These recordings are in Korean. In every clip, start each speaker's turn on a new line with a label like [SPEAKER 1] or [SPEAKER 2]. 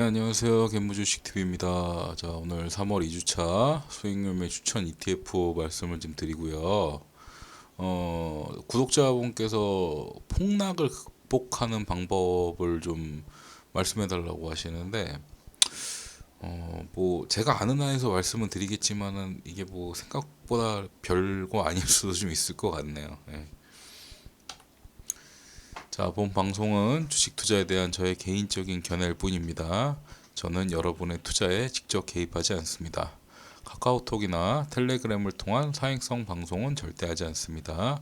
[SPEAKER 1] 네, 안녕하세요. 갯무주식TV입니다. 자, 오늘 3월 2주차 수익률 매 추천 ETF 말씀을 좀 드리고요. 구독자분께서 폭락을 극복하는 방법을 좀 말씀해 달라고 하시는데, 뭐, 제가 아는 한에서 말씀을 드리겠지만은 이게 뭐 생각보다 별거 아닐 수도 좀 있을 것 같네요. 예. 자, 본 방송은 주식 투자에 대한 저의 개인적인 견해일 뿐입니다. 저는 여러분의 투자에 직접 개입하지 않습니다. 카카오톡이나 텔레그램을 통한 사행성 방송은 절대 하지 않습니다.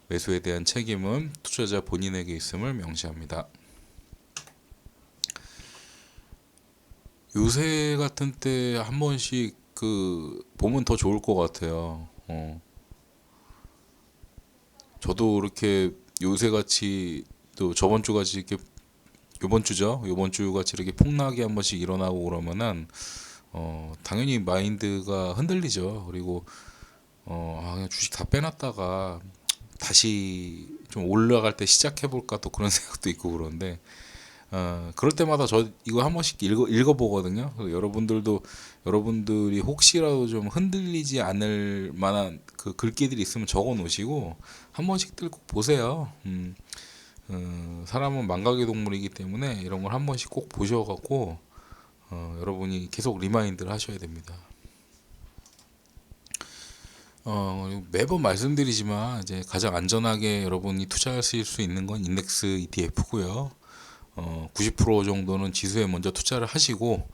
[SPEAKER 1] 매수에 대한 책임은 투자자 본인에게 있음을 명시합니다. 요새 같은 때 한 번씩 보면 더 좋을 것 같아요. 저도 이렇게 요새 같이 또 저번 주 같이 이렇게 요번 주죠. 요번 주 같이 이렇게 폭락이 한 번씩 일어나고 그러면은 당연히 마인드가 흔들리죠. 그리고 그냥 주식 다 빼놨다가 다시 좀 올라갈 때 시작해볼까 또 그런 생각도 있고 그런데 그럴 때마다 저 이거 한 번씩 읽어보거든요. 그래서 여러분들이 혹시라도 좀 흔들리지 않을 만한 그 글귀들이 있으면 적어 놓으시고 한 번씩들 꼭 보세요. 사람은 망각의 동물이기 때문에 이런 걸 한 번씩 꼭 보셔갖고 여러분이 계속 리마인드를 하셔야 됩니다. 매번 말씀드리지만 이제 가장 안전하게 여러분이 투자하실 수 있는 건 인덱스 ETF고요. 90% 정도는 지수에 먼저 투자를 하시고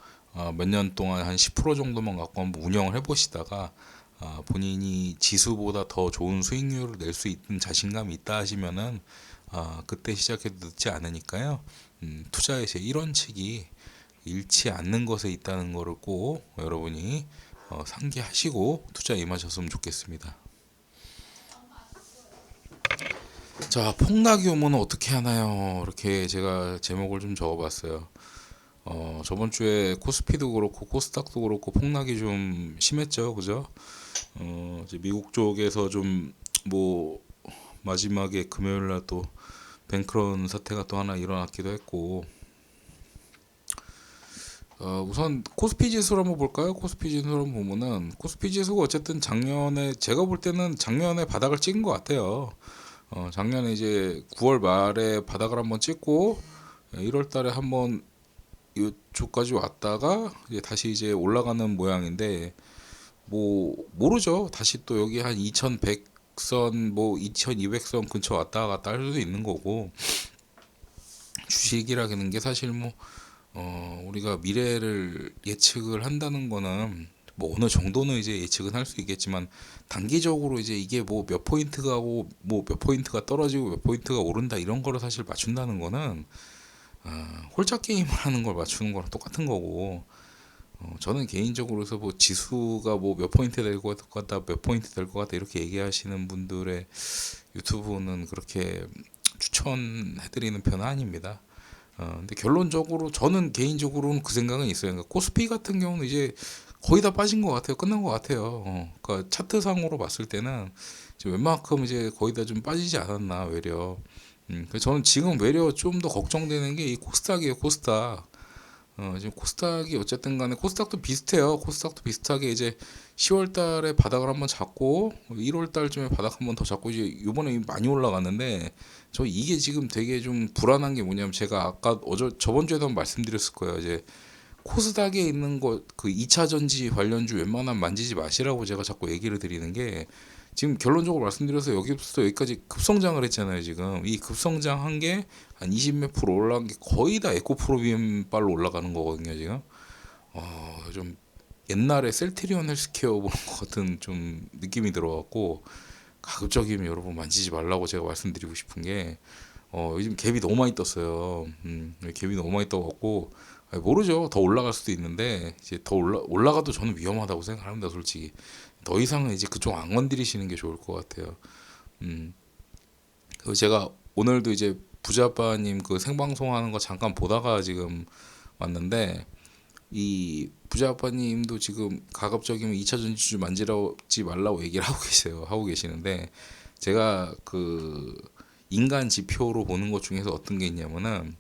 [SPEAKER 1] 몇 년 동안 한 10% 정도만 갖고 한번 운영을 해보시다가 본인이 지수보다 더 좋은 수익률을 낼 수 있는 자신감이 있다 하시면은 그때 시작해도 늦지 않으니까요. 투자의 제 1원칙이 잃지 않는 것에 있다는 것을 꼭 여러분이 상기하시고 투자에 임하셨으면 좋겠습니다. 자, 폭락이 오면 어떻게 하나요? 이렇게 제가 제목을 좀 적어봤어요. 저번 주에 코스피도 그렇고 코스닥도 그렇고 폭락이 좀 심했죠, 그죠? 이제 미국 쪽에서 좀 뭐 마지막에 금요일 날 또 뱅크런 사태가 또 하나 일어났기도 했고, 우선 코스피 지수를 한번 볼까요? 코스피 지수를 한번 보면은 코스피 지수가 어쨌든 작년에 제가 볼 때는 작년에 바닥을 찍은 것 같아요. 작년에 이제 9월 말에 바닥을 한번 찍고 1월 달에 한번 이쪽까지 왔다가 이제 다시 이제 올라가는 모양인데 뭐 모르죠. 다시 또 여기 한 2100선 뭐 2200선 근처 왔다 갔다 할 수도 있는 거고 주식이라는 게 사실 뭐 우리가 미래를 예측을 한다는 거는 뭐 어느 정도는 이제 예측은 할 수 있겠지만 단기적으로 이제 이게 뭐 몇 포인트가 오고 뭐 몇 포인트가 떨어지고 몇 포인트가 오른다 이런 거를 사실 맞춘다는 거는 홀짝 게임을 하는 걸 맞추는 거랑 똑같은 거고 저는 개인적으로서 뭐 지수가 뭐 몇 포인트 될 것 같다 몇 포인트 될 것 같다 이렇게 얘기하시는 분들의 유튜브는 그렇게 추천해드리는 편은 아닙니다. 근데 결론적으로 저는 개인적으로는 그 생각은 있어요. 그러니까 코스피 같은 경우는 이제 거의 다 빠진 것 같아요. 끝난 것 같아요. 그러니까 차트상으로 봤을 때는 이제 웬만큼 이제 거의 다 좀 빠지지 않았나 외려. 그래서 저는 지금 외려 좀 더 걱정되는 게 이 코스닥이에요. 코스닥. 지금 코스닥이 어쨌든 간에 코스닥도 비슷해요. 코스닥도 비슷하게 이제 10월 달에 바닥을 한번 잡고 1월 달쯤에 바닥 한번 더 잡고 이제 이번에 많이 올라갔는데 저 이게 지금 되게 좀 불안한 게 뭐냐면 제가 아까 저번 주에도 한번 말씀드렸을 거예요. 이제 코스닥에 있는 것 그 2차 전지 관련주 웬만하면 만지지 마시라고 제가 자꾸 얘기를 드리는 게 지금 결론적으로 말씀드려서 여기부터 여기까지 급성장을 했잖아요. 지금 이 급성장한 게 한 20 몇 프로 올라간 게 거의 다 에코프로비엠발로 올라가는 거거든요. 지금 좀 옛날에 셀트리온 헬스케어 보는 것 같은 좀 느낌이 들어갖고 가급적이면 여러분 만지지 말라고 제가 말씀드리고 싶은 게 요즘 갭이 너무 많이 떴어요. 갭이 너무 많이 떠갖고 모르죠. 더 올라갈 수도 있는데 이제 더 올라가도 저는 위험하다고 생각합니다. 솔직히 더 이상은 이제 그쪽 안 건드리시는 게 좋을 것 같아요. 음, 그리고 제가 오늘도 이제 부자빠님 그 생방송 하는 거 잠깐 보다가 지금 왔는데 이 부자빠님도 지금 가급적이면 2차 전지주 만지지 말라고 얘기를 하고 계세요. 하고 계시는데 제가 그 인간 지표로 보는 것 중에서 어떤 게 있냐면은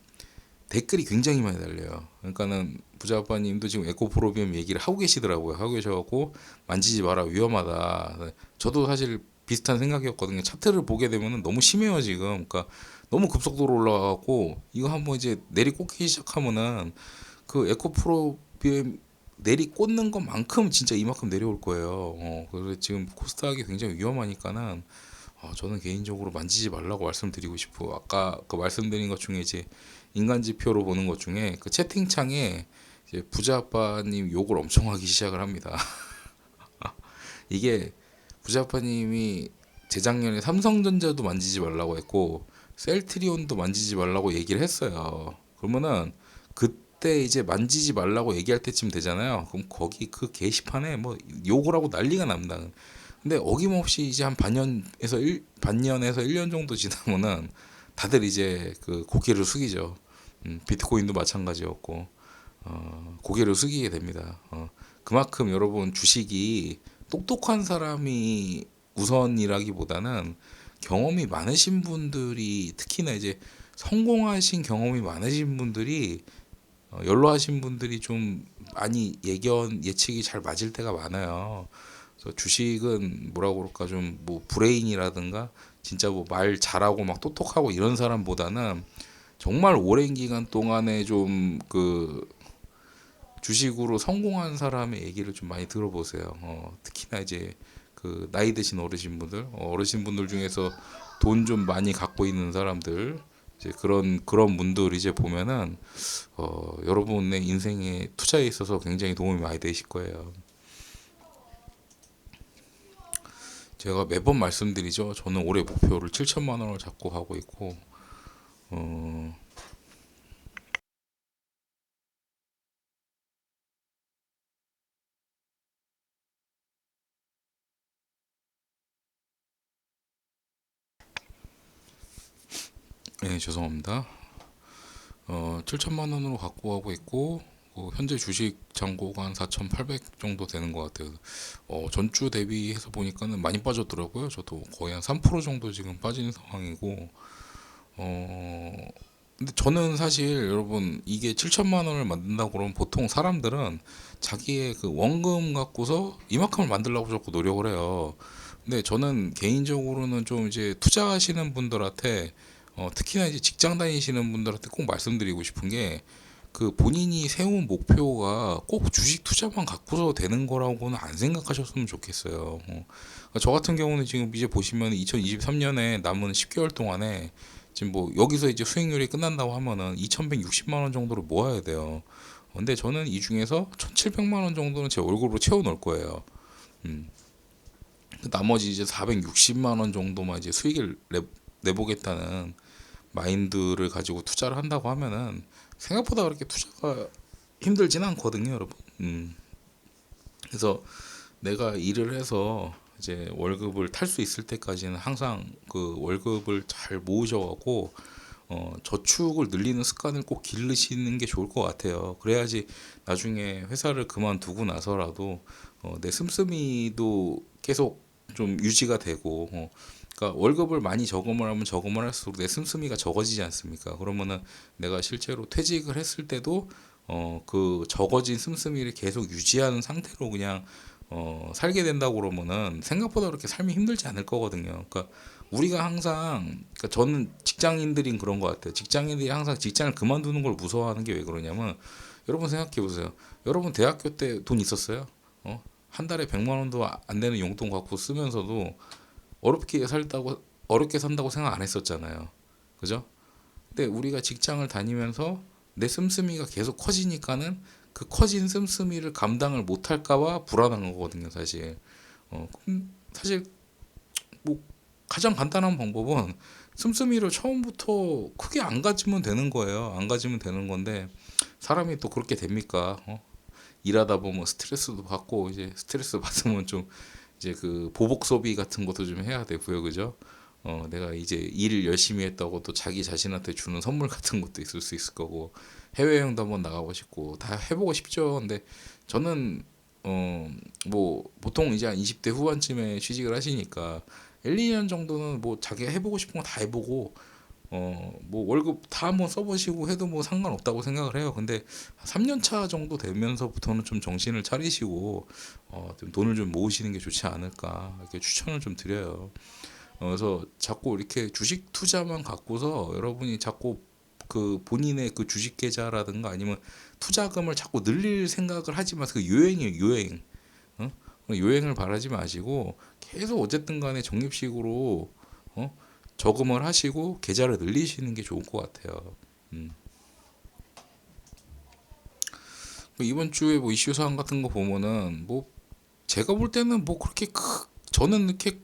[SPEAKER 1] 댓글이 굉장히 많이 달려요. 그러니까는 부자 아빠님도 지금 에코프로비움 얘기를 하고 계시더라고요. 하고 계셔갖고 만지지 마라 위험하다. 저도 사실 비슷한 생각이었거든요. 차트를 보게 되면은 너무 심해요 지금. 그러니까 너무 급속도로 올라가고 이거 한번 이제 내리꽂기 시작하면은 그 에코프로비움 내리꽂는 것만큼 진짜 이만큼 내려올 거예요. 그래서 지금 코스닥이 굉장히 위험하니까는 저는 개인적으로 만지지 말라고 말씀드리고 싶고 아까 그 말씀드린 것 중에 이제 인간 지표로 보는 것 중에 그 채팅창에 이제 부자 아빠님 욕을 엄청 하기 시작을 합니다. 이게 부자 아빠님이 재작년에 삼성전자도 만지지 말라고 했고 셀트리온도 만지지 말라고 얘기를 했어요. 그러면은 그때 이제 만지지 말라고 얘기할 때쯤 되잖아요. 그럼 거기 그 게시판에 뭐 욕을 하고 난리가 납니다. 근데 어김없이 이제 한 반년에서 1년 정도 지나면은 다들 이제 그 고개를 숙이죠. 비트코인도 마찬가지였고 고개를 숙이게 됩니다. 그만큼 여러분 주식이 똑똑한 사람이 우선이라기보다는 경험이 많으신 분들이 특히나 이제 성공하신 경험이 많으신 분들이 연로하신 분들이 좀 많이 예측이 잘 맞을 때가 많아요. 그래서 주식은 뭐라고 그럴까 좀 뭐 브레인이라든가 진짜 뭐 말 잘하고 막 똑똑하고 이런 사람보다는 정말 오랜 기간 동안에 좀 그 주식으로 성공한 사람의 얘기를 좀 많이 들어보세요. 특히나 이제 그 나이 드신 어르신분들, 어르신분들 중에서 돈 좀 많이 갖고 있는 사람들, 이제 그런 분들 이제 보면은 여러분의 인생에 투자에 있어서 굉장히 도움이 많이 되실 거예요. 제가 매번 말씀드리죠. 저는 올해 목표를 7천만 원을 잡고 가고 있고, 어, 네, 죄송합니다. 7천만 원으로 갖고 가고 있고, 현재 주식 잔고가 한 4,800 정도 되는 것 같아요. 전주 대비해서 보니까는 많이 빠졌더라고요. 저도 거의 한 3% 정도 지금 빠진 상황이고, 어, 근데 저는 사실 여러분 이게 7천만 원을 만든다고 그러면 보통 사람들은 자기의 그 원금 갖고서 이만큼을 만들려고 자꾸 노력을 해요. 근데 저는 개인적으로는 좀 이제 투자하시는 분들한테 특히나 이제 직장 다니시는 분들한테 꼭 말씀드리고 싶은 게 그 본인이 세운 목표가 꼭 주식 투자만 갖고서 되는 거라고는 안 생각하셨으면 좋겠어요. 그러니까 저 같은 경우는 지금 이제 보시면 2023년에 남은 10개월 동안에 지금 뭐 여기서 이제 수익률이 끝난다고 하면은 2,160만 원 정도를 모아야 돼요. 근데 저는 이 중에서 1,700만 원 정도는 제 월급으로 채워 넣을 거예요. 음. 나머지 이제 460만 원 정도만 이제 수익을 내보겠다는 마인드를 가지고 투자를 한다고 하면은 생각보다 그렇게 투자가 힘들진 않거든요, 여러분. 그래서 내가 일을 해서 이제 월급을 탈 수 있을 때까지는 항상 그 월급을 잘 모으셔가고 저축을 늘리는 습관을 꼭 기르시는 게 좋을 것 같아요. 그래야지 나중에 회사를 그만두고 나서라도 내 씀씀이도 계속 좀 유지가 되고 그러니까 월급을 많이 저금을 하면 저금을 할수록 내 씀씀이가 적어지지 않습니까? 그러면은 내가 실제로 퇴직을 했을 때도 그 적어진 씀씀이를 계속 유지하는 상태로 그냥 살게 된다고 그러면은 생각보다 그렇게 삶이 힘들지 않을 거거든요. 그러니까 우리가 항상 그러니까 저는 직장인들인 그런 것 같아요. 직장인들이 항상 직장을 그만두는 걸 무서워하는 게 왜 그러냐면 여러분 생각해 보세요. 여러분 대학교 때 돈 있었어요? 한 달에 100만 원도 안 되는 용돈 갖고 쓰면서도 어렵게 산다고 생각 안 했었잖아요. 그죠? 근데 우리가 직장을 다니면서 내 씀씀이가 계속 커지니까는 그 커진 씀씀이를 감당을 못할까봐 불안한 거거든요, 사실. 사실 뭐 가장 간단한 방법은 씀씀이를 처음부터 크게 안 가지면 되는 거예요. 안 가지면 되는 건데 사람이 또 그렇게 됩니까? 일하다 보면 스트레스도 받고 이제 스트레스 받으면 좀 이제 그 보복 소비 같은 것도 좀 해야 되고요, 그죠? 내가 이제 일을 열심히 했다고 또 자기 자신한테 주는 선물 같은 것도 있을 수 있을 거고 해외여행도 한번 나가고 싶고 다 해보고 싶죠. 근데 저는 뭐 보통 이제 한 20대 후반쯤에 취직을 하시니까 1, 2년 정도는 뭐 자기가 해보고 싶은 거 다 해보고 뭐 월급 다 한번 써보시고 해도 뭐 상관없다고 생각을 해요. 근데 3년 차 정도 되면서부터는 좀 정신을 차리시고 좀 돈을 좀 모으시는 게 좋지 않을까 이렇게 추천을 좀 드려요. 그래서 자꾸 이렇게 주식 투자만 갖고서 여러분이 자꾸 그 본인의 그 주식 계좌라든가 아니면 투자금을 자꾸 늘릴 생각을 하지 마세요. 그 요행이에요, 요행. 어? 요행을 바라지 마시고 계속 어쨌든 간에 적립식으로 어? 저금을 하시고 계좌를 늘리시는 게 좋을 것 같아요. 음. 이번 주에 뭐 이슈 사항 같은 거 보면은 뭐 제가 볼 때는 뭐 그렇게 저는 이렇게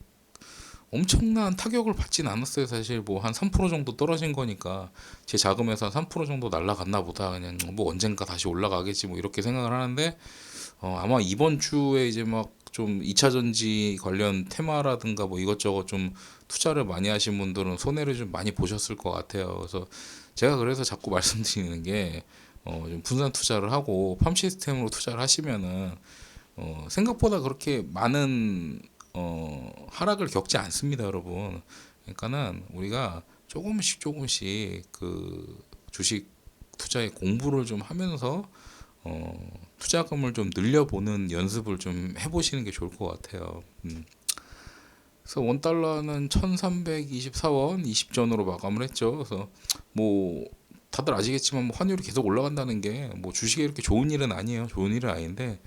[SPEAKER 1] 엄청난 타격을 받진 않았어요. 사실 뭐 한 3% 정도 떨어진 거니까 제 자금에서 한 3% 정도 날라갔나 보다. 그냥 뭐 언젠가 다시 올라가겠지 뭐 이렇게 생각을 하는데 아마 이번 주에 이제 막 좀 2차 전지 관련 테마라든가 뭐 이것저것 좀 투자를 많이 하신 분들은 손해를 좀 많이 보셨을 것 같아요. 그래서 제가 그래서 자꾸 말씀드리는 게 좀 분산 투자를 하고 팜 시스템으로 투자를 하시면은 생각보다 그렇게 많은 하락을 겪지 않습니다, 여러분. 그러니까는 우리가 조금씩 조금씩 그 주식 투자의 공부를 좀 하면서 투자금을 좀 늘려보는 연습을 좀 해보시는 게 좋을 것 같아요. 그래서 원 달러는 1,324원 20전으로 마감을 했죠. 그래서 뭐 다들 아시겠지만 뭐 환율이 계속 올라간다는 게 뭐 주식에 이렇게 좋은 일은 아니에요. 좋은 일은 아닌데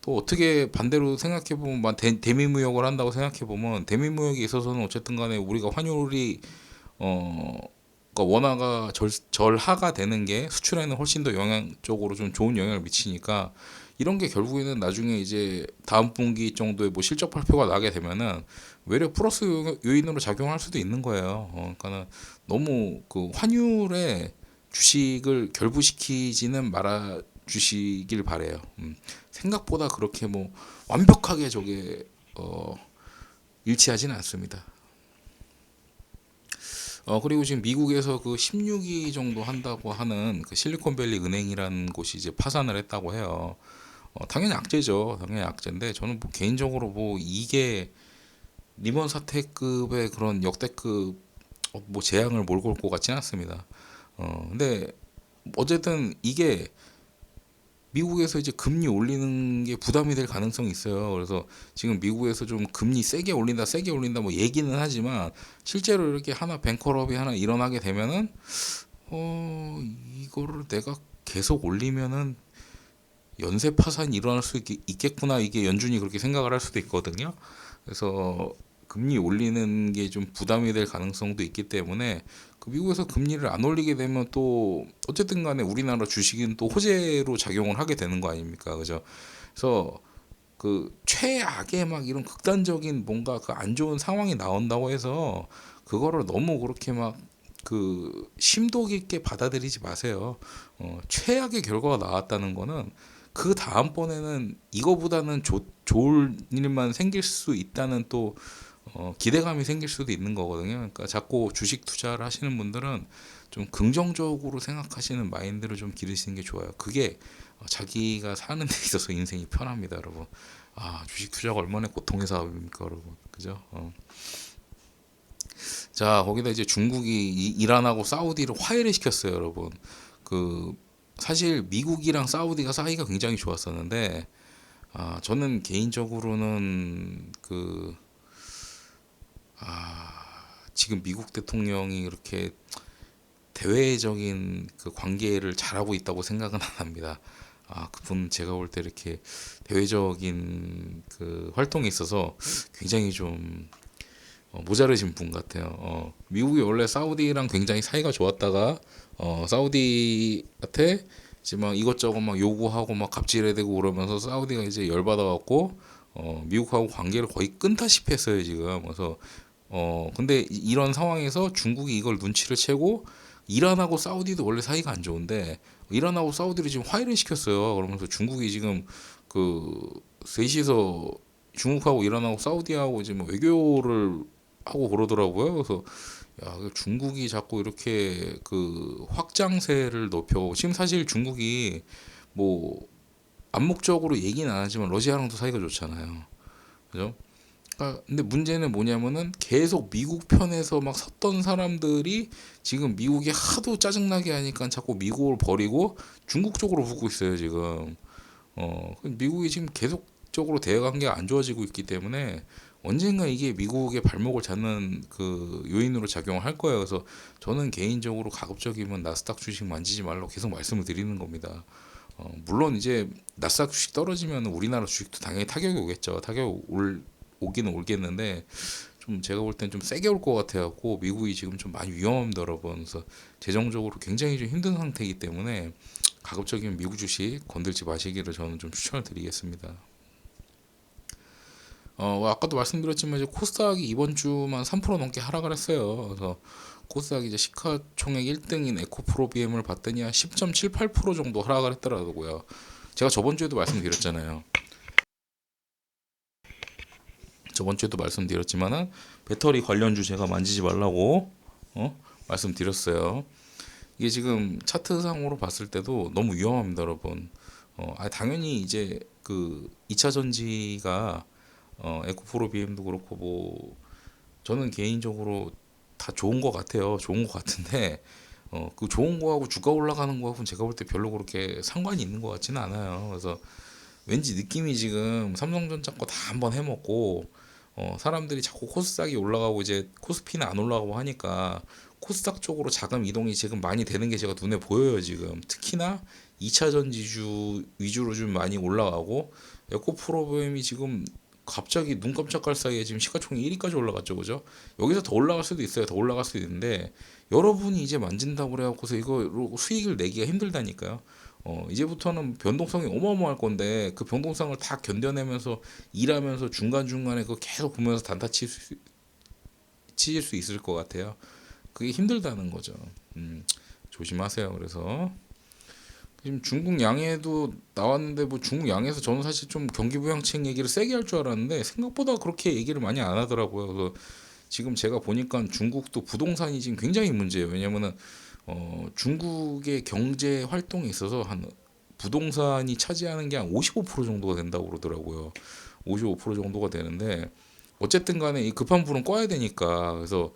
[SPEAKER 1] 또 어떻게 반대로 생각해 보면 대미 무역을 한다고 생각해 보면 대미 무역에 있어서는 어쨌든 간에 우리가 환율이 어 그러니까 원화가 절하가 되는 게 수출에는 훨씬 더 영향적으로 좀 좋은 영향을 미치니까 이런 게 결국에는 나중에 이제 다음 분기 정도에 뭐 실적 발표가 나게 되면은 외려 플러스 요인으로 작용할 수도 있는 거예요. 그러니까는 너무 그 환율에 주식을 결부시키지는 말아 주시길 바래요. 생각보다 그렇게 뭐 완벽하게 저게 일치하지는 않습니다. 그리고 지금 미국에서 그 16위 정도 한다고 하는 그 실리콘밸리 은행이라는 곳이 이제 파산을 했다고 해요. 당연히 악재죠. 당연히 악재인데 저는 뭐 개인적으로 뭐 이게 리먼 사태급의 그런 역대급 뭐 재앙을 몰고 올 것 같지는 않습니다. 근데 어쨌든 이게 미국에서 이제 금리 올리는 게 부담이 될 가능성이 있어요. 그래서 지금 미국에서 좀 금리 세게 올린다 뭐 얘기는 하지만 실제로 이렇게 하나 뱅커럽이 하나 일어나게 되면은 이거를 내가 계속 올리면은 연쇄 파산이 일어날 수 있겠구나 이게 연준이 그렇게 생각을 할 수도 있거든요. 그래서 금리 올리는 게 좀 부담이 될 가능성도 있기 때문에 그 미국에서 금리를 안 올리게 되면 또 어쨌든 간에 우리나라 주식은 또 호재로 작용을 하게 되는 거 아닙니까? 그죠? 그래서 그 최악의 막 이런 극단적인 뭔가 그 안 좋은 상황이 나온다고 해서 그거를 너무 그렇게 막 그 심도 깊게 받아들이지 마세요. 최악의 결과가 나왔다는 거는 그 다음번에는 이거보다는 좋을 일만 생길 수 있다는 또 기대감이 생길 수도 있는 거거든요. 그러니까 자꾸 주식 투자를 하시는 분들은 좀 긍정적으로 생각하시는 마인드를 좀 기르시는 게 좋아요. 그게 자기가 사는 데 있어서 인생이 편합니다, 여러분. 주식 투자가 얼마나 고통의 사업입니까, 여러분. 그죠? 자, 거기다 이제 중국이 이란하고 사우디를 화해를 시켰어요, 여러분. 그 사실 미국이랑 사우디가 사이가 굉장히 좋았었는데 저는 개인적으로는 지금 미국 대통령이 이렇게 대외적인 그 관계를 잘하고 있다고 생각은 안 합니다. 그분 제가 볼 때 이렇게 대외적인 그 활동에 있어서 굉장히 좀 모자르신 분 같아요. 미국이 원래 사우디랑 굉장히 사이가 좋았다가 사우디한테 이제 막 이것저것 막 요구하고 막 갑질해대고 그러면서 사우디가 이제 열받아 갖고 미국하고 관계를 거의 끊다시피 했어요 지금. 그래서 근데 이런 상황에서 중국이 이걸 눈치를 채고 이란하고 사우디도 원래 사이가 안 좋은데 이란하고 사우디를 지금 화해를 시켰어요. 그러면서 중국이 지금 그 셋이서 중국하고 이란하고 사우디하고 지금 외교를 하고 그러더라고요. 그래서 중국이 자꾸 이렇게 그 확장세를 높여 지금 사실 중국이 뭐 암묵적으로 얘기는 안 하지만 러시아랑도 사이가 좋잖아요. 그죠? 근데 문제는 뭐냐면은 계속 미국 편에서 막 섰던 사람들이 지금 미국이 하도 짜증나게 하니까 자꾸 미국을 버리고 중국 쪽으로 붙고 있어요 지금. 미국이 지금 계속적으로 대외관계가 안 좋아지고 있기 때문에 언젠가 이게 미국의 발목을 잡는 그 요인으로 작용을 할 거예요. 그래서 저는 개인적으로 가급적이면 나스닥 주식 만지지 말라고 계속 말씀을 드리는 겁니다. 물론 이제 나스닥 주식 떨어지면 우리나라 주식도 당연히 타격이 오겠죠. 오기는 오겠는데 좀 제가 볼 땐 좀 세게 올 것 같아갖고 미국이 지금 좀 많이 위험합니다, 여러분. 그래서 재정적으로 굉장히 좀 힘든 상태이기 때문에 가급적이면 미국 주식 건들지 마시기를 저는 좀 추천을 드리겠습니다. 아까도 말씀드렸지만 이제 코스닥이 이번 주만 3% 넘게 하락을 했어요. 그래서 코스닥이 이제 시가총액 1등인 에코프로비엠을 봤더니 한 10.78% 정도 하락을 했더라고요. 제가 저번 주에도 말씀드렸잖아요. 저번 주에도 말씀드렸지만은 배터리 관련 주제가 만지지 말라고 말씀드렸어요. 이게 지금 차트상으로 봤을 때도 너무 위험합니다, 여러분. 당연히 이제 그 2차 전지가 에코프로 BM도 그렇고 뭐 저는 개인적으로 다 좋은 것 같아요. 좋은 것 같은데 그 좋은 거하고 주가 올라가는 거하고는 제가 볼 때 별로 그렇게 상관이 있는 것 같지는 않아요. 그래서 왠지 느낌이 지금 삼성전자 거 다 한번 해먹고 사람들이 자꾸 코스닥이 올라가고 이제 코스피는 안 올라가고 하니까 코스닥 쪽으로 자금 이동이 지금 많이 되는 게 제가 눈에 보여요 지금. 특히나 2차 전지주 위주로 좀 많이 올라가고 에코프로그램이 지금 갑자기 눈 깜짝할 사이에 지금 시가총액 1위까지 올라갔죠, 그죠? 여기서 더 올라갈 수도 있어요. 더 올라갈 수도 있는데 여러분이 이제 만진다고 그래갖고서 이거 수익을 내기가 힘들다니까요. 이제부터는 변동성이 어마어마할 건데 그 변동성을 다 견뎌내면서 일하면서 중간중간에 그거 계속 보면서 단타 치실 수 있을 것 같아요. 그게 힘들다는 거죠. 조심하세요. 그래서 지금 중국 양해도 나왔는데 뭐 중국 양에서 저는 사실 좀 경기 부양책 얘기를 세게 할 줄 알았는데 생각보다 그렇게 얘기를 많이 안 하더라고요. 그래서 지금 제가 보니까 중국도 부동산이 지금 굉장히 문제예요. 왜냐면은 중국의 경제 활동에 있어서 한 부동산이 차지하는 게 한 55% 정도가 된다고 그러더라고요. 55% 정도가 되는데 어쨌든 간에 이 급한 불은 꺼야 되니까 그래서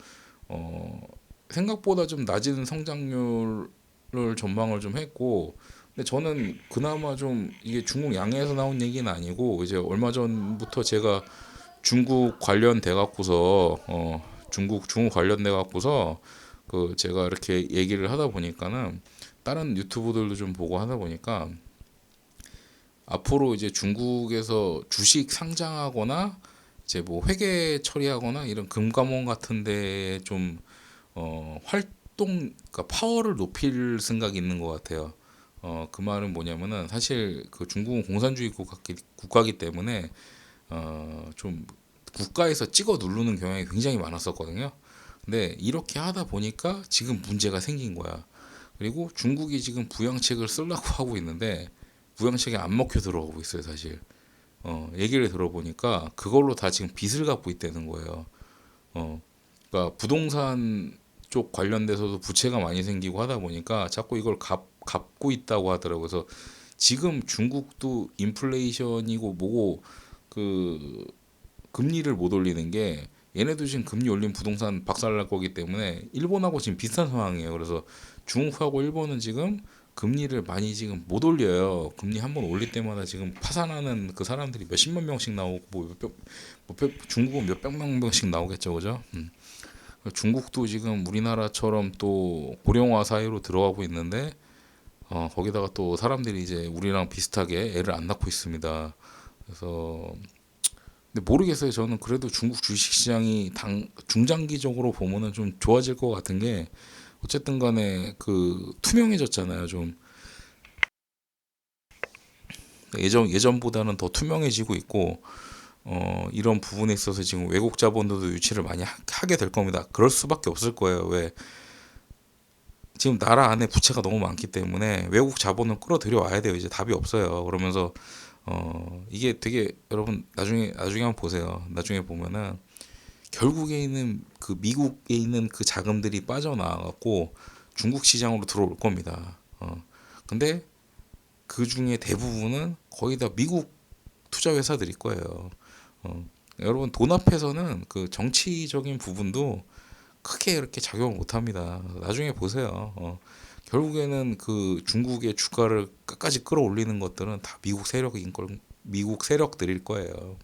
[SPEAKER 1] 어, 생각보다 좀 낮은 성장률을 전망을 좀 했고 근데 저는 그나마 좀 이게 중국 양해에서 나온 얘기는 아니고 이제 얼마 전부터 제가 중국 관련돼 갖고서 중국 관련돼 갖고서 그 제가 이렇게 얘기를 하다 보니까는 다른 유튜브들도 좀 보고 하다 보니까 앞으로 이제 중국에서 주식 상장하거나 이제 뭐 회계 처리하거나 이런 금감원 같은 데에 좀 그러니까 파워를 높일 생각이 있는 것 같아요. 그 말은 뭐냐면은 사실 그 중국은 공산주의 국가기 때문에 좀 국가에서 찍어 누르는 경향이 굉장히 많았었거든요. 근데 이렇게 하다 보니까 지금 문제가 생긴 거야. 그리고 중국이 지금 부양책을 쓰려고 하고 있는데 부양책이 안 먹혀 들어가고 있어요, 사실. 얘기를 들어보니까 그걸로 다 지금 빚을 갚고 있다는 거예요. 그러니까 부동산 쪽 관련돼서도 부채가 많이 생기고 하다 보니까 자꾸 이걸 갚고 있다고 하더라고요. 그래서 지금 중국도 인플레이션이고 뭐고 그 금리를 못 올리는 게 얘네도 지금 금리 올린 부동산 박살날 거기 때문에 일본하고 지금 비슷한 상황이에요. 그래서 중국하고 일본은 지금 금리를 많이 지금 못 올려요. 금리 한번 올릴 때마다 지금 파산하는 그 사람들이 몇십만 명씩 나오고 중국은 몇백만 명씩 나오겠죠, 그죠? 중국도 지금 우리나라처럼 또 고령화 사회로 들어가고 있는데 거기다가 또 사람들이 이제 우리랑 비슷하게 애를 안 낳고 있습니다. 그래서 근데 모르겠어요. 저는 그래도 중국 주식시장이 중장기적으로 보면은 좀 좋아질 것 같은 게 어쨌든 간에 그 투명해졌잖아요. 좀 예전보다는 더 투명해지고 있고 이런 부분에 있어서 지금 외국 자본들도 유치를 많이 하게 될 겁니다. 그럴 수밖에 없을 거예요. 왜 지금 나라 안에 부채가 너무 많기 때문에 외국 자본을 끌어들여 와야 돼요. 이제 답이 없어요. 그러면서 이게 되게 여러분 나중에 한번 보세요. 나중에 보면은 결국에 있는 그 미국에 있는 그 자금들이 빠져나와갖고 중국 시장으로 들어올 겁니다. 근데 그 중에 대부분은 거의 다 미국 투자 회사들일 거예요. 어, 여러분 돈 앞에서는 그 정치적인 부분도 크게 이렇게 작용을 못합니다. 나중에 보세요. 결국에는 그 중국의 주가를 끝까지 끌어올리는 것들은 다 미국 세력들일 거예요.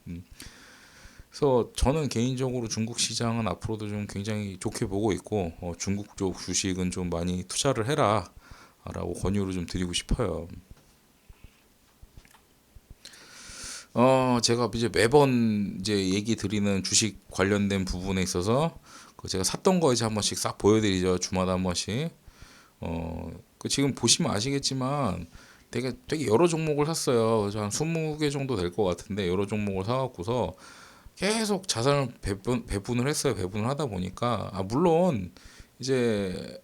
[SPEAKER 1] 그래서 저는 개인적으로 중국 시장은 앞으로도 좀 굉장히 좋게 보고 있고 중국 쪽 주식은 좀 많이 투자를 해라라고 권유를 좀 드리고 싶어요. 제가 이제 매번 이제 얘기 드리는 주식 관련된 부분에 있어서 그 제가 샀던 거 이제 한 번씩 싹 보여드리죠. 주마다 한 번씩. 그 지금 보시면 아시겠지만 되게 여러 종목을 샀어요. 그래서 한 20개 정도 될 것 같은데 여러 종목을 사갖고서 계속 자산을 배분을 했어요. 배분을 하다 보니까 물론 이제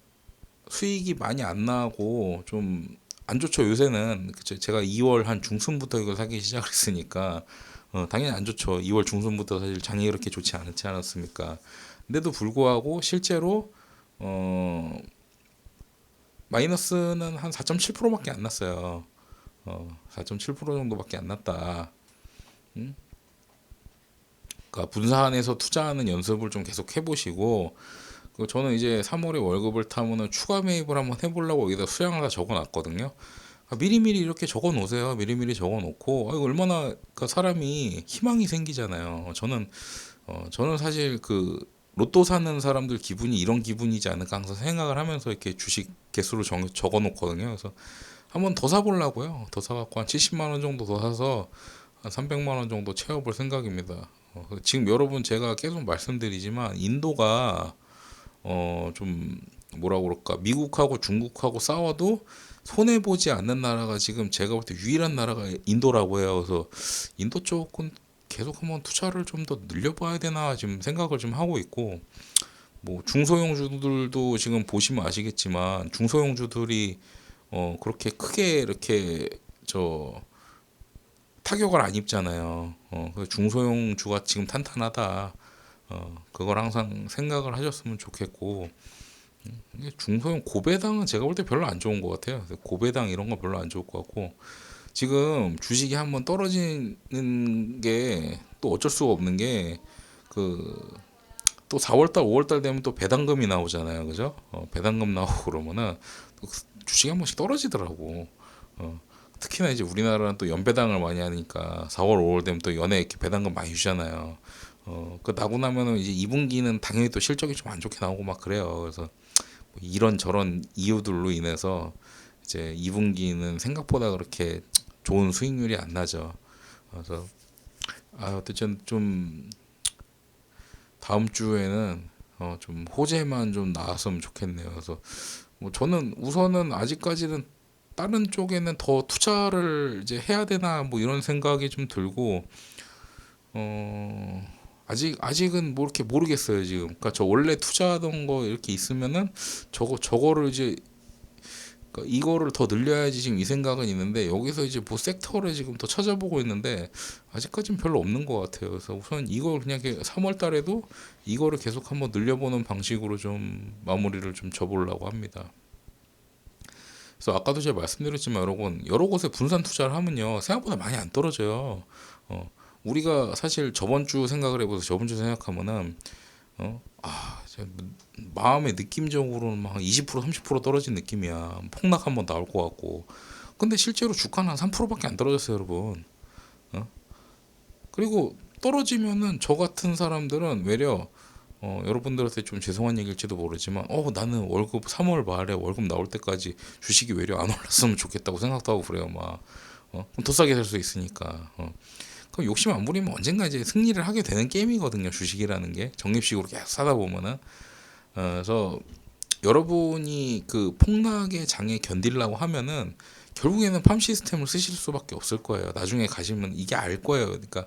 [SPEAKER 1] 수익이 많이 안 나고 좀 안 좋죠. 요새는 제가 2월 한 중순부터 이걸 사기 시작했으니까 당연히 안 좋죠. 2월 중순부터 사실 장이 그렇게 좋지 않지 않았습니까? 근데도 불구하고 실제로 어, 마이너스는 한 4.7%밖에 안 났어요. 4.7% 정도밖에 안 났다. 음? 그러니까 분산해서 투자하는 연습을 좀 계속 해보시고 저는 이제 3월에 월급을 타면은 추가 매입을 한번 해보려고 여기다 수량을 다 적어놨거든요. 미리미리 이렇게 적어놓으세요. 미리미리 적어놓고 이거 얼마나 그러니까 사람이 희망이 생기잖아요. 저는 사실 그 로또 사는 사람들 기분이 이런 기분이지 않을까 항상 생각을 하면서 이렇게 주식 개수를 적어놓거든요. 그래서 한번 더 사보려고요. 더 사갖고 한 70만 원 정도 더 사서 한 300만 원 정도 채워볼 생각입니다. 지금 여러분 제가 계속 말씀드리지만 인도가 좀 뭐라 그럴까 미국하고 중국하고 싸워도 손해 보지 않는 나라가 지금 제가 볼 때 유일한 나라가 인도라고 해요. 그래서 인도 쪽은 계속 한번 투자를 좀 더 늘려봐야 되나 지금 생각을 좀 하고 있고 뭐 중소형주들도 지금 보시면 아시겠지만 중소형주들이 그렇게 크게 이렇게 저 타격을 안 입잖아요. 그래서 중소형주가 지금 탄탄하다. 그걸 항상 생각을 하셨으면 좋겠고 이게 중소형 고배당은 제가 볼 때 별로 안 좋은 것 같아요. 고배당 이런 거 별로 안 좋을 것 같고 지금 주식이 한번 떨어지는 게 또 어쩔 수가 없는 게 그 또 4월달, 5월달 되면 또 배당금이 나오잖아요, 그죠? 배당금 나오고 그러면은 또 주식이 한 번씩 떨어지더라고. 특히나 이제 우리나라는 또 연배당을 많이 하니까 4월, 5월 되면 또 연에 이렇게 배당금 많이 주잖아요. 그 나고 나면은 이제 2분기는 당연히 또 실적이 좀 안 좋게 나오고 막 그래요. 그래서 뭐 이런 저런 이유들로 인해서 이제 2분기는 생각보다 그렇게 좋은 수익률이 안 나죠. 그래서 어쨌든 좀 다음 주에는 좀 호재만 좀 나왔으면 좋겠네요. 그래서 뭐 저는 우선은 아직까지는 다른 쪽에는 더 투자를 이제 해야 되나 뭐 이런 생각이 좀 들고 아직은 뭐 이렇게 모르겠어요 지금. 그러니까 저 원래 투자하던 거 이렇게 있으면은 저거를 이제 그러니까 이거를 더 늘려야지 지금 이 생각은 있는데 여기서 이제 뭐 섹터를 지금 더 찾아보고 있는데 아직까지는 별로 없는 것 같아요. 그래서 우선 이걸 그냥 3월 달에도 이거를 계속 한번 늘려보는 방식으로 좀 마무리를 좀 줘보려고 합니다. 그래서 아까도 제가 말씀드렸지만 여러분 여러 곳에 분산 투자를 하면요 생각보다 많이 안 떨어져요. 우리가 사실 저번 주 생각을 해보세요. 저번 주 생각하면은 마음의 느낌적으로는 막 20% 30% 떨어진 느낌이야. 폭락 한번 나올 것 같고. 근데 실제로 주가는 한 3%밖에 안 떨어졌어요, 여러분. 그리고 떨어지면은 저 같은 사람들은 외려 여러분들한테 좀 죄송한 얘기일지도 모르지만 나는 월급 3월 말에 월급 나올 때까지 주식이 외려 안 올랐으면 좋겠다고 생각도 하고 그래요, 막. 그럼 더 싸게 살 수 있으니까. 그럼 욕심 안 부리면 언젠가 이제 승리를 하게 되는 게임이거든요. 주식이라는 게 적립식으로 계속 사다 보면은 그래서 여러분이 그 폭락의 장애 견디려고 하면은 결국에는 팜 시스템을 쓰실 수밖에 없을 거예요. 나중에 가시면 이게 알 거예요. 그러니까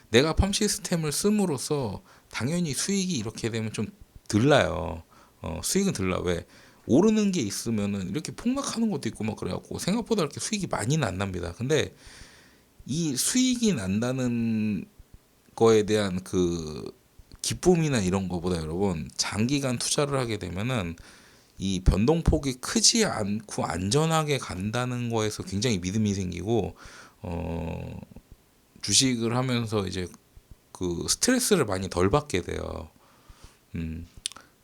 [SPEAKER 1] 내가 팜 시스템을 씀으로써 당연히 수익이 이렇게 되면 좀 들나요. 수익은 들라. 왜? 오르는 게 있으면은 이렇게 폭락하는 것도 있고 막 그래갖고 생각보다 이렇게 수익이 많이는 안 납니다. 근데 이 수익이 난다는 거에 대한 그 기쁨이나 이런 거보다 여러분 장기간 투자를 하게 되면은 이 변동폭이 크지 않고 안전하게 간다는 거에서 굉장히 믿음이 생기고 주식을 하면서 이제 그 스트레스를 많이 덜 받게 돼요.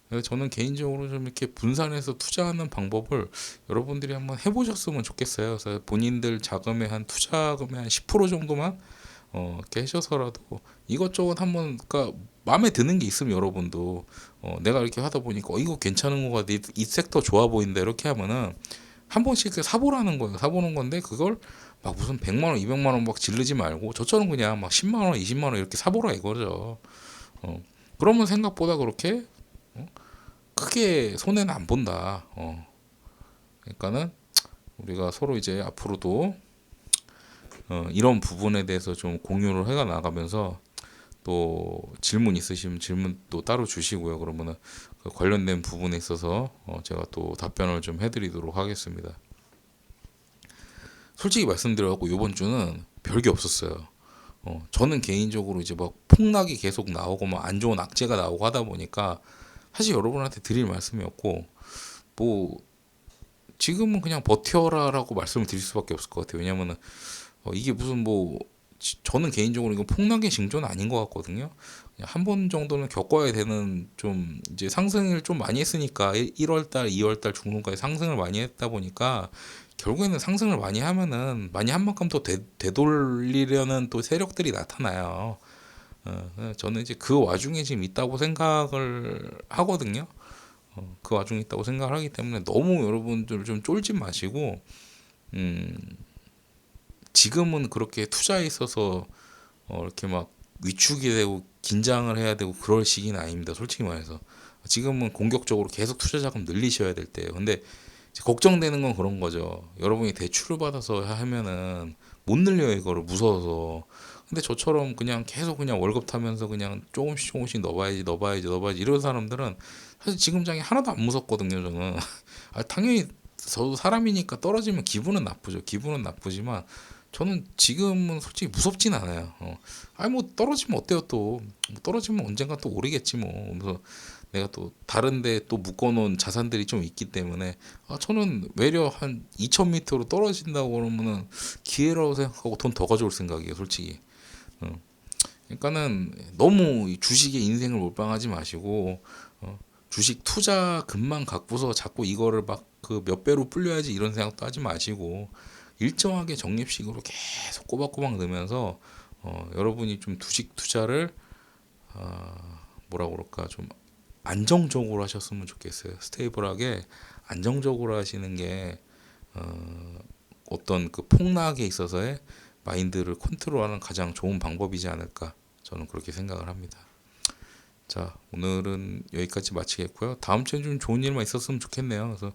[SPEAKER 1] 그래서 저는 개인적으로 좀 이렇게 분산해서 투자하는 방법을 여러분들이 한번 해보셨으면 좋겠어요. 그래서 본인들 자금의 한 투자금의 한 10% 정도만 이렇게 하셔서라도 이것저것 한번, 그러니까 마음에 드는 게 있으면 여러분도 내가 이렇게 하다 보니까 이거 괜찮은 거 같아, 이 섹터 좋아 보인다, 이렇게 하면은 한 번씩 이렇게 사보라는 거예요. 사보는 건데 그걸 막 무슨 100만 원, 200만 원 막 지르지 말고 저처럼 그냥 막 10만 원, 20만 원 이렇게 사보라 이거죠. 그러면 생각보다 그렇게 크게 손해는 안 본다. 그러니까는 우리가 서로 이제 앞으로도 이런 부분에 대해서 좀 공유를 해가 나가면서 또 질문 있으시면 질문 또 따로 주시고요. 그러면은 그 관련된 부분에 있어서 제가 또 답변을 좀 해드리도록 하겠습니다. 솔직히 말씀드려갖고 이번 주는 별게 없었어요. 저는 개인적으로 이제 막 폭락이 계속 나오고 막 안 좋은 악재가 나오고 하다 보니까 사실 여러분한테 드릴 말씀이었고, 뭐 지금은 그냥 버텨라라고 말씀을 드릴 수밖에 없을 것 같아요. 왜냐면은 이게 무슨 뭐 저는 개인적으로 이거 폭락의 징조는 아닌 것 같거든요. 한 번 정도는 겪어야 되는, 좀 이제 상승을 좀 많이 했으니까 1월달, 2월달 중순까지 상승을 많이 했다 보니까 결국에는 상승을 많이 하면은 많이 한 만큼 또 되돌리려는 또 세력들이 나타나요. 저는 이제 그 와중에 지금 있다고 생각을 하거든요. 그 와중에 있다고 생각을 하기 때문에 너무 여러분들 좀 쫄지 마시고, 음, 지금은 그렇게 투자에 있어서 이렇게 막 위축이 되고 긴장을 해야 되고 그럴 시기는 아닙니다. 솔직히 말해서 지금은 공격적으로 계속 투자 자금 늘리셔야 될 때예요. 근데 이제 걱정되는 건 그런 거죠. 여러분이 대출을 받아서 하면은 못 늘려요, 이거를 무서워서. 근데 저처럼 그냥 계속 그냥 월급 타면서 그냥 조금씩 조금씩 넣어봐야지 이런 사람들은 사실 지금 장이 하나도 안 무섭거든요, 저는. 당연히 저도 사람이니까 떨어지면 기분은 나쁘죠. 기분은 나쁘지만 저는 지금은 솔직히 무섭진 않아요. 아니 뭐 떨어지면 어때요 또. 뭐 떨어지면 언젠가 또 오르겠지 뭐. 그래서 내가 또 다른데 또 묶어놓은 자산들이 좀 있기 때문에 저는 외려 한 2,000m로 떨어진다고 그러면은 기회라고 생각하고 돈 더 가져올 생각이에요, 솔직히. 어. 그러니까는 너무 이 주식에 인생을 몰빵하지 마시고 주식 투자금만 갖고서 자꾸 이거를 막 그 몇 배로 불려야지 이런 생각도 하지 마시고 일정하게 적립식으로 계속 꼬박꼬박 넣으면서 여러분이 좀 주식 투자를 뭐라 그럴까, 좀 안정적으로 하셨으면 좋겠어요. 스테이블하게 안정적으로 하시는 게 어떤 그 폭락에 있어서의 마인드를 컨트롤하는 가장 좋은 방법이지 않을까, 저는 그렇게 생각을 합니다. 자, 오늘은 여기까지 마치겠고요. 다음 주엔 좀 좋은 일만 있었으면 좋겠네요. 그래서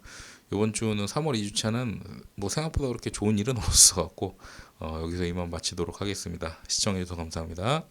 [SPEAKER 1] 이번 주는 3월 2주차는 뭐 생각보다 그렇게 좋은 일은 없어서 갖고 여기서 이만 마치도록 하겠습니다. 시청해주셔서 감사합니다.